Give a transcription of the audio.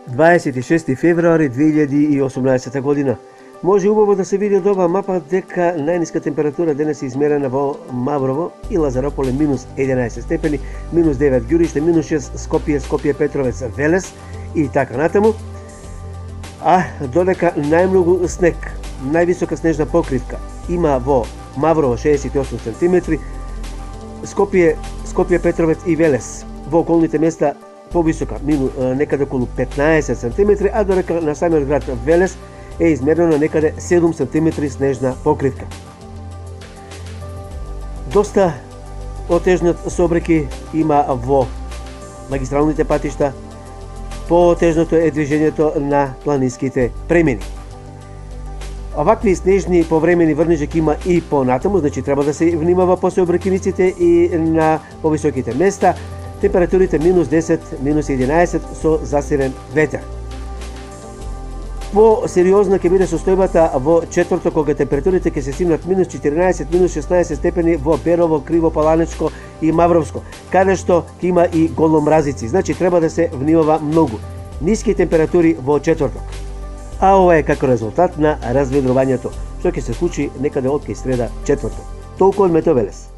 26 февруари 2018 година. Може убаво да се види од оваа мапа дека најниска температура денес е измерена во Маврово и Лазарополе минус 11 степени, минус 9 Ѓуриште, минус 6 Скопје, Скопје Петровец, Велес и така натаму. А додека најмногу снег, највисока снежна покривка има во Маврово 68 см, Скопје Петровец и Велес во околните места повисока, некаде околу 15 см, а додека на самиот град Велес е измерено некаде 7 см снежна покривка. Доста отежнат сообраќај има во магистралните патишта, поотежното е движењето на планинските премини. Овакви снежни повремени врнежи има и понатаму, значи треба да се внимава по сообраќајниците и на повисоките места. Температурите минус 10, минус 11 со засилен ветер. По-сериозна ќе биде состојбата во четврток, кога температурите ќе се стигнат минус 14, минус 16 степени во Берово, Криво, Паланечко и Мавровско, каде што ќе има и голомразици. Значи треба да се внимава многу. Ниски температури во четврток. А ова е како резултат на разведрувањето, што ќе се случи некаде од кај среда четврток. Толку од Метеовелес.